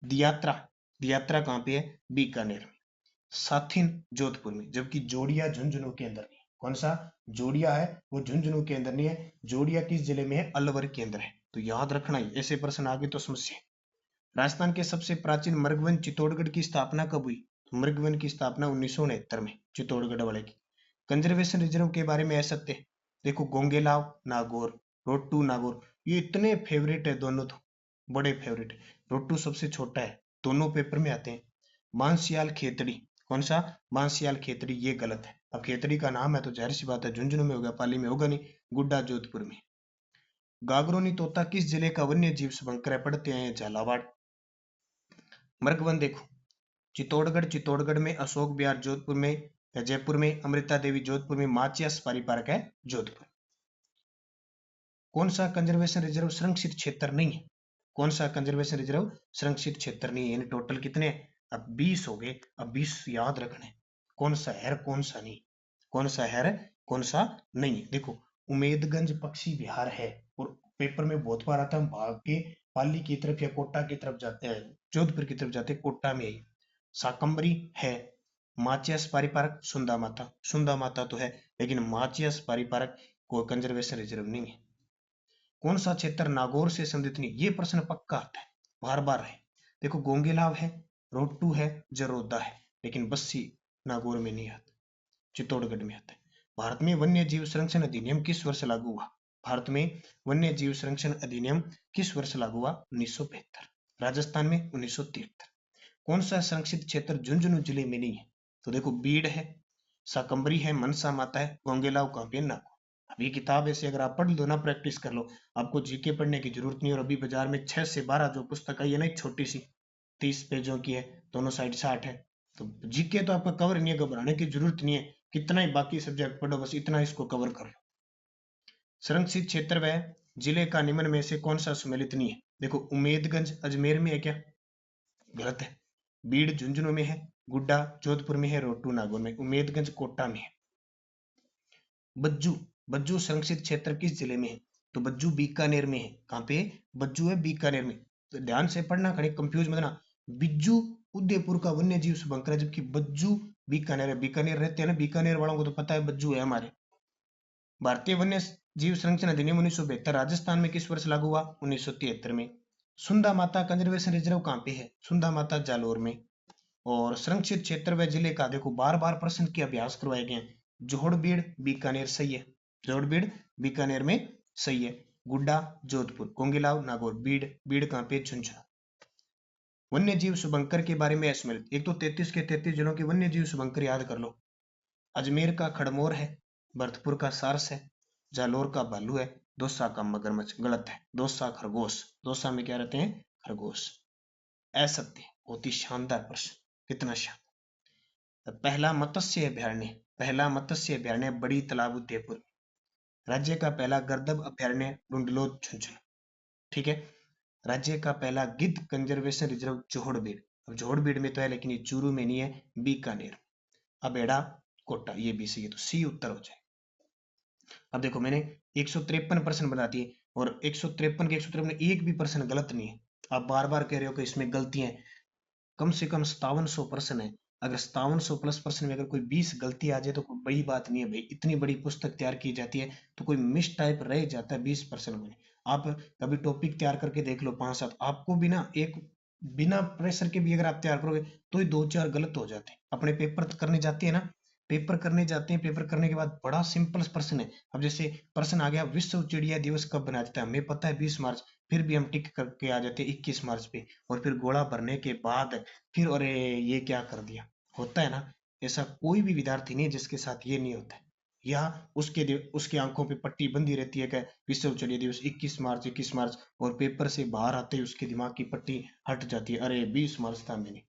दियात्रा, दियात्रा कहाँ पे है, बीकानेर में। साथिन जोधपुर में, जबकि जोड़िया झुंझुनू के अंदर नहीं है। कौन सा जोड़िया है वो झुंझुनू के अंदर नहीं है, जोड़िया किस जिले में है, अलवर के अंदर है। तो याद रखना ही, ऐसे प्रश्न आगे तो समस्या है। राजस्थान के सबसे प्राचीन मृगवन चित्तौड़गढ़ की स्थापना कब हुई, तो मृगवन की स्थापना 1969 में चित्तौड़गढ़ वाले की। कंजर्वेशन रिजर्व के बारे में असत्य, देखो गोंगेलाव नागौर, रोट्टू नागौर, ये इतने फेवरेट है दोनों, तो बड़े फेवरेट है। रोट्टू सबसे छोटा है, दोनों पेपर में आते हैं। बांसियाल खेतड़ी, कौन सा, बांसियाल खेतड़ी, ये गलत है। अब खेतड़ी का नाम है तो जाहिर सी बात है झुंझुनू में होगा, पाली में होगा नहीं। गुड्डा जोधपुर में। गागरोनी तोता किस जिले का वन्य जीव शुभंकर है, पढ़ते हैं झालावाड़। मृगवन देखो, चित्तौड़गढ़, चित्तौड़गढ़ में, अशोक विहार जोधपुर में या जयपुर में, अमृता देवी जोधपुर में, माचिया सफारी पार्क है जोधपुर। कौन सा कंजर्वेशन रिजर्व संरक्षित क्षेत्र नहीं है, कौन सा कंजर्वेशन रिजर्व संरक्षित क्षेत्र नहीं है, यानी टोटल कितने, अब 20 हो गए। अब 20 याद रखने, कौन सा है कौन सा नहीं, कौन सा है कौन सा नहीं है। देखो उमेदगंज पक्षी विहार है, और पेपर में बहुत बार आता है, हम भाग के पाली की तरफ या कोटा की तरफ जाते हैं, जोधपुर की तरफ जाते हैं, कोटा में ही। साकंबरी है। माचिया सफारी पार्क, सुंदा माता, सुंदा माता तो है, लेकिन माचिया सफारी पार्क कोई कंजर्वेशन रिजर्व नहीं है। कौन सा क्षेत्र नागौर से संबंधित नहीं, ये प्रश्न पक्का आता है, बार बार है। देखो गोंगेलाव है, रोट्टू है, जरोदा है, लेकिन बस्सी नागौर में नहीं आता, चित्तौड़गढ़ में आता है। भारत में वन्य जीव संरक्षण अधिनियम किस वर्ष लागू हुआ, भारत में वन्य जीव संरक्षण अधिनियम किस वर्ष लागू हुआ, 1975। राजस्थान में 1973। कौन सा संरक्षित क्षेत्र झुंझुनू जिले में नहीं है, तो देखो बीड़ है, शाकंभरी है, मनसा माता है, गोंगेलाव कांपियन नागौर। अब ये किताब ऐसे अगर आप पढ़ लो ना, प्रैक्टिस कर लो, आपको जीके पढ़ने की जरूरत नहीं। और अभी बाजार में 6 से 12 जो पुस्तक आई है ना, एक छोटी सी 30 पेजों की है, दोनों साइड 60 है, तो जीके तो आपका कवर नहीं है, घबराने की जरूरत नहीं है। कितना ही बाकी सब्जेक्ट पढ़ो, बस इतना इसको कवर कर लो। संरक्षित क्षेत्र वह जिले का निम्न में से कौन सा सम्मिलित नहीं है, देखो उमेदगंज अजमेर में है क्या, गलत है। बीड़ झुंझुनू में है, गुड्डा जोधपुर में है, रोट्टू नागौर में, उमेदगंज कोटा में है। बज्जू, बज्जू संरक्षित क्षेत्र किस जिले में है, तो बज्जू बीकानेर में है। कहाँ पे, बज्जू है बीकानेर में। तो ध्यान से पढ़ना, कहीं कंफ्यूज मत ना। बिज्जू उदयपुर का वन्य जीव शुभंकर है, जबकि बज्जू बीकानेर है। बीकानेर रहते हैं ना, बीकानेर वालों को तो पता है बज्जू है हमारे। भारतीय वन्य जीव संरक्षण अधिनियम 1972 राजस्थान में किस वर्ष लागू हुआ, 1973 में। सुंदा माता कंजर्वेशन रिजर्व कहाँ पे है, सुंदा माता जालोर में। और संरक्षित क्षेत्र व जिले का देखो बार बार प्रश्न के अभ्यास करवाए गए हैं। जोहड़बीड़ बीकानेर सही है, जोहड़बीड़ बीकानेर में सही है। गुड्डा जोधपुर, कोंगिलाव नागौर, बीड़, बीड़ कहाँ पे, झुंझुनू। वन्य जीव शुभंकर के बारे में स्मृत, एक तो 33 के 33 जिलों के वन्य जीव शुभंकर याद कर लो। अजमेर का खड़मोर है, भरतपुर का सारस है, जालोर का भालू है, दौसा का मगरमच्छ, गलत है, दौसा खरगोश, दौसा में क्या रहते हैं, खरगोश। असत्य, बहुत ही शानदार प्रश्न, कितना शानदार। पहला मत्स्य अभ्यारण्य, पहला मत्स्य अभ्यारण्य बड़ी तालाब उदयपुर। राज्य का पहला गर्दभ अभ्यारण्य डुंडलोद झुंझुनू, ठीक है। राज्य का पहला गिद्ध कंजर्वेशन रिजर्व जोहड़बीड़, अब जोहड़बीड़ में तो है लेकिन ये चूरू में नहीं है, बीकानेर। अबेड़ा कोटा, ये भी सही है, तो सी उत्तर हो जाए। अब देखो मैंने 153 प्रश्न बता दिए, और 153 के 153 एक भी प्रश्न गलत नहीं है। आप बार बार कह रहे हो कि इसमें गलतियां हैं, कम से कम 5700 प्रश्न है। अगर 5700 प्लस प्रश्न में अगर कोई 20 गलती आ जाए तो कोई बड़ी बात नहीं है भाई, इतनी बड़ी पुस्तक तैयार की जाती है तो कोई मिस टाइप रह जाता है 20% में। आप कभी टॉपिक तैयार करके देख लो 5-7, आपको बिना एक बिना प्रेशर के भी अगर आप तैयार करोगे तो ही 2-4 गलत हो जाते हैं। अपने पेपर करने जाते हैं ना, पेपर करने जाते हैं, पेपर करने के बाद बड़ा सिंपल प्रश्न है। अब जैसे प्रश्न आ गया विश्व चिड़िया दिवस कब मनाया जाता है, हमें पता है 20 मार्च, फिर भी हम टिक करके आ जाते हैं 21 मार्च पे, और फिर गोला भरने के बाद फिर अरे ये क्या कर दिया, होता है ना। ऐसा कोई भी विद्यार्थी नहीं जिसके साथ ये नहीं होता है, या उसके आंखों पे पट्टी बंधी रहती है कि विश्व चिड़िया दिवस 21 मार्च 21 मार्च, और पेपर से बाहर आते ही उसके दिमाग की पट्टी हट जाती है, अरे 20 मार्च था मैंने।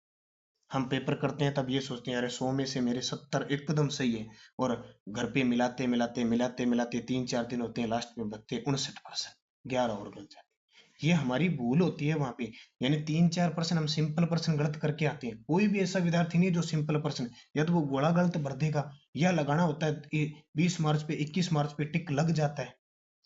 हम पेपर करते हैं तब ये सोचते हैं अरे 100 में से मेरे 70 एकदम सही है, और घर पे मिलाते मिलाते 3-4 दिन होते हैं, लास्ट में बचते 59%, 11 और गलत जाते। ये हमारी भूल होती है वहां पे, यानी 3-4% हम सिंपल प्रश्न गलत करके आते हैं। कोई भी ऐसा विद्यार्थी नहीं है जो सिंपल प्रश्न या तो वो गोला गलत भर देगा, या लगाना होता है 20 मार्च पे 21 मार्च पे टिक लग जाता है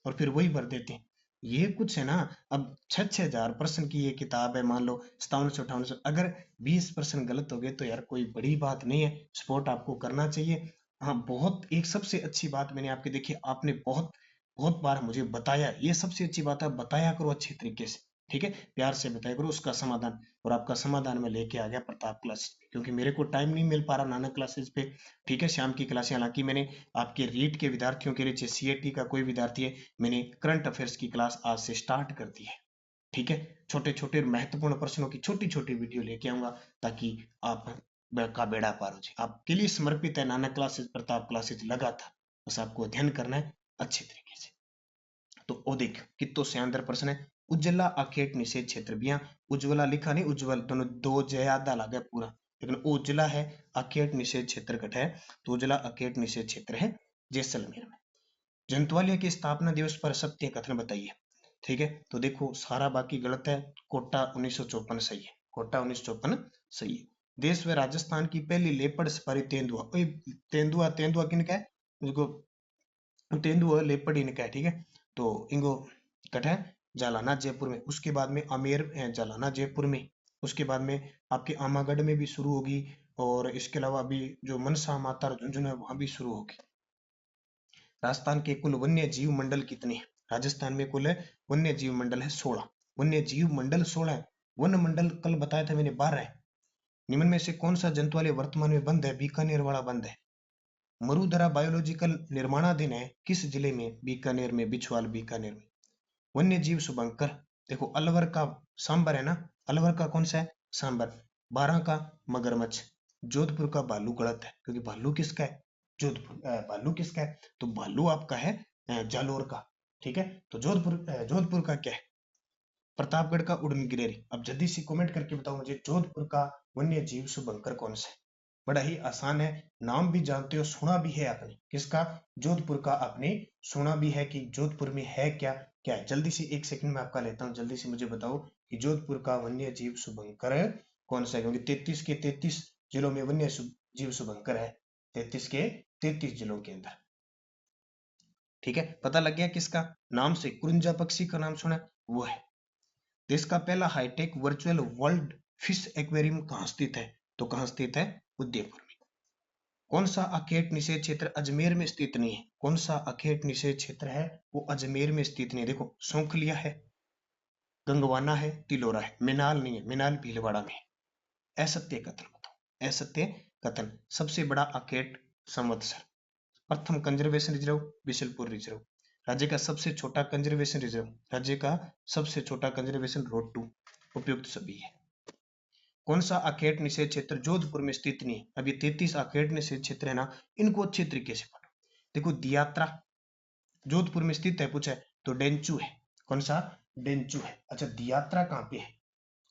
और फिर वही भर देते हैं। ये कुछ है ना। अब 6-6 हजार प्रश्न की ये किताब है, मान लो 5700-5800, अगर 20% गलत हो गए तो यार कोई बड़ी बात नहीं है, सपोर्ट आपको करना चाहिए। हाँ, बहुत एक सबसे अच्छी बात मैंने आपकी देखी, आपने बहुत बहुत बार मुझे बताया, ये सबसे अच्छी बात है, बताया करो अच्छी तरीके से, ठीक है, प्यार से बताया करो उसका समाधान। और आपका समाधान मैं लेके आ गया प्रताप क्लास, क्योंकि मेरे को टाइम नहीं मिल पा रहा नानक क्लासेस पे, ठीक है, शाम की क्लासें। हालांकि मैंने आपके रीट के विद्यार्थियों के लिए, चाहे सीएटी का कोई विद्यार्थी है, मैंने करंट अफेयर्स की क्लास आज से स्टार्ट कर दी है, ठीक है। छोटे छोटे महत्वपूर्ण प्रश्नों की छोटी छोटी वीडियो लेके आऊंगा, ताकि आप का बेड़ा पार हो जाए। आपके लिए समर्पित है नानक क्लासेस, प्रताप क्लासेस लगा था, बस आपको अध्ययन करना है अच्छे तरीके से। तो वो देख कितो शानदार प्रश्न है। उज्ज्वला अखेट निषेध क्षेत्र भी, यहाँ उज्ज्वला लिखा नहीं, उज्ज्वल, दोनों दो जयादा लगा पूरा, लेकिन उज्ज्वला है, अखेट निषेध क्षेत्र कट है, तो उज्ज्वला अखेट निषेध क्षेत्र है जैसलमेर में। जंतुवालिया के स्थापना दिवस पर सत्य कथन बताइए, ठीक है। तो देखो सारा बाकी गलत है, कोटा 1954 सही है, कोटा 1954 सही है। देश व राजस्थान की पहली लेपर्ड सफारी तेंदुआ, तेंदुआ तेंदुआ किनका है, उसको तेंदुआ लेपर्ड इनका है, ठीक है। तो इनको कट है जालाना जयपुर में, उसके बाद में आमेर जालाना जयपुर में, उसके बाद में आपके आमागढ़ में भी शुरू होगी, और इसके अलावा अभी जो मनसा माता झुंझुनू है वहां भी शुरू होगी। राजस्थान के कुल वन्य जीव मंडल कितने हैं? राजस्थान में कुल वन्य जीव मंडल है 16, वन्य जीव मंडल 16 है। वन मंडल कल बताया था मैंने 12 है। निम्न में से कौन सा जंतुआलय वर्तमान में बंद है? बीकानेर वाला बंद है। मरुधरा बायोलॉजिकल निर्माणाधीन है किस जिले में? बीकानेर में, बिछवाल बीकानेर में। वन्य जीव शुभंकर, देखो अलवर का सांबर है ना, अलवर का कौन सा है? सांबर। 12 का मगरमच्छ। जोधपुर का भालू गलत है, क्योंकि भालू किसका है? जोधपुर भालू किसका है? तो भालू आपका है जालोर का, ठीक है। तो जोधपुर का क्या है? प्रतापगढ़ का उड़न गिरेरी। अब जल्दी से कमेंट करके बताओ मुझे, जोधपुर का वन्य जीव शुभंकर कौन सा है? बड़ा ही आसान है, नाम भी जानते हो, सुना भी है आपने, किसका? जोधपुर का आपने सुना भी है कि जोधपुर में है क्या क्या है। जल्दी से 1 सेकंड में आपका लेता हूँ, जल्दी से मुझे बताओ कि जोधपुर का वन्य जीव शुभंकर कौन सा है, क्योंकि 33 के 33 जिलों में वन्य जीव शुभंकर है, 33 के 33 जिलों के अंदर, ठीक है। पता लग गया किसका? नाम से कुरिंजा पक्षी का नाम सुना, वो है। देश का पहला hi tech virtual world fish aquarium कहाँ स्थित है? तो कहाँ स्थित है? उदयपुर में। कौन सा अखेट निषेध क्षेत्र अजमेर में स्थित नहीं है? कौन सा अखेट निषेध क्षेत्र है वो अजमेर में स्थित नहीं है? देखो सौंखलिया है, गंगवाना है, तिलोरा है, मिनाल नहीं है, मिनाल भीलवाड़ा में है। असत्य कथन बताओ, असत्य कथन। सबसे बड़ा अखेट संवत्सर। प्रथम कंजर्वेशन रिजर्व बिशलपुर रिजर्व। राज्य का सबसे छोटा कंजर्वेशन रिजर्व, राज्य का सबसे छोटा कंजर्वेशन रोड 2, उपयुक्त सभी है। कौन सा अखेट निषेध क्षेत्र जोधपुर में स्थित नहीं है? अब ये 33 अखेट निषेध क्षेत्र है ना, इनको अच्छे तरीके से पढ़ो। देखो दियात्रा जोधपुर में स्थित है पूछा है, तो डेंचू है। कौन सा? डेंचू है। अच्छा दियात्रा कहाँ पे है?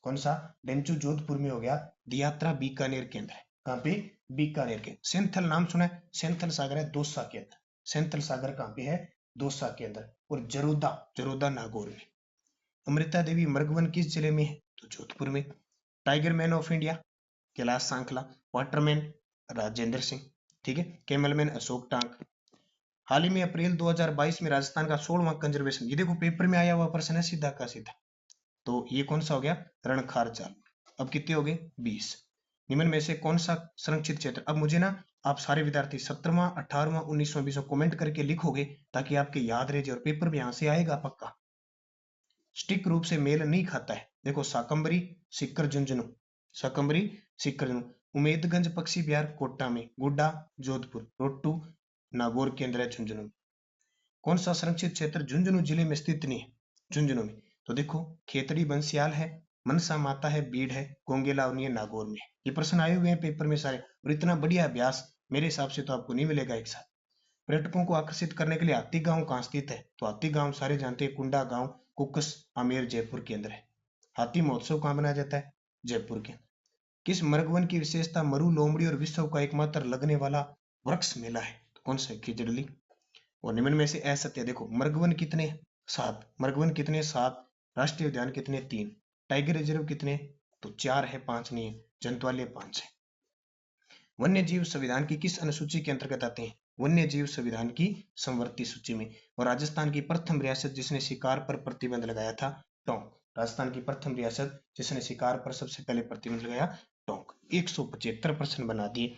कौन सा? डेंचू जोधपुर में हो गया, दियात्रा बीकानेर के अंदर है। कहाँ पे? बीकानेर के। सेंथल नाम सुना है? सेंथल सागर है दौसा के अंदर, सेंथल सागर कहाँ पे है? दौसा के अंदर। और जरोदा, जरोदा नागौर में। अमृता देवी मृगवन किस जिले में है? तो जोधपुर में। Tiger man of India Kailash Sankhla, Waterman Rajendra Singh, ठीक है। कैमलमैन अशोक टांक। हाल ही में अप्रैल 2022 में राजस्थान का 16वां कंजर्वेशन, ये देखो पेपर में आया हुआ प्रश्न है सीधा का सीधा, तो ये कौन सा हो गया? रणखार जाल। अब कितने हो गए? 20। निम्न में से कौन सा संरक्षित क्षेत्र? अब मुझे ना आप सारे विद्यार्थी 17वां 18वां 19वां 20वां कमेंट करके लिखोगे, ताकि आपके याद रह जाए, और पेपर में यहां से आएगा पक्का। स्टिक रूप से मेल नहीं खाता है, देखो शाकंबरी, सिक्कर झुंझुनू, शाकंबरी सिक्कर झुंझुनू। उमेदगंज पक्षी विहार कोटा में, गुड्डा जोधपुर, रोड 2 नागौर के अंदर है झुंझुनू में। कौन सा संरक्षित क्षेत्र झुंझुनू जिले में स्थित नहीं है? झुंझुनू में, तो देखो खेतड़ी बंसियाल है, मनसा माता है, बीड़ है, गोंगेला और ये नागौर में है। ये प्रश्न आए हुए हैं पेपर में सारे, और इतना बढ़िया अभ्यास मेरे हिसाब से तो आपको नहीं मिलेगा एक साथ। पर्यटकों को आकर्षित करने के लिए हाथी गांव कहाँ स्थित है? तो हाथी गांव सारे जानते हैं, कुंडा गांव, कुकस, आमेर, जयपुर के अंदर है। हाथी महोत्सव कहाँ मनाया जाता है? जयपुर के। किस मृगवन की विशेषता मरु लोमड़ी और विश्व का एकमात्र लगने वाला वृक्ष मेला है? तो कौन सा है? खिजड़ली। और निम्न में से असत्य, देखो मृगवन कितने? 7। मृगवन कितने? 7। राष्ट्रीय उद्यान कितने? 3। टाइगर रिजर्व कितने? तो 4 है, 5 नहीं है। जंतुआलय 5 है। वन्य जीव संविधान की किस अनुसूची के अंतर्गत आते हैं? वन्य जीव संविधान की संवर्ती सूची में। और राजस्थान की प्रथम रियासत जिसने शिकार पर प्रतिबंध लगाया था? टोंक। राजस्थान की प्रथम रियासत जिसने शिकार पर सबसे पहले प्रतिबंध लगाया? टोंक। 175 प्रश्न बना दिए।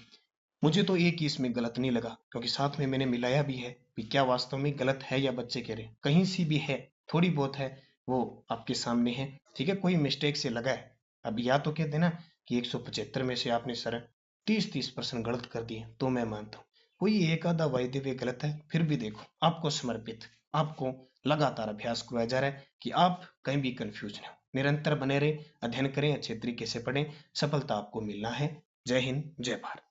मुझे तो एक ही इसमें गलत नहीं लगा, क्योंकि साथ में मैंने मिलाया भी है कि क्या वास्तव में गलत है या बच्चे कह रहे हैं। कहीं सी भी है, थोड़ी बहुत है, वो आपके सामने है। ठीक है, कोई मिस्टेक से लगा है। अब या तो कह देना कि 175 में से आपने सर 30% गलत कर दिए, तो मैं मानता हूँ। कोई एक आधा वायदे में गलत है, फिर भी देखो आपको समर्पित, आपको लगातार अभ्यास करवाया जा रहा है कि आप कहीं भी कंफ्यूज ना हो। निरंतर बने रहे, अध्ययन करें, अच्छे तरीके से पढ़ें, सफलता आपको मिलना है। जय हिंद, जय भारत।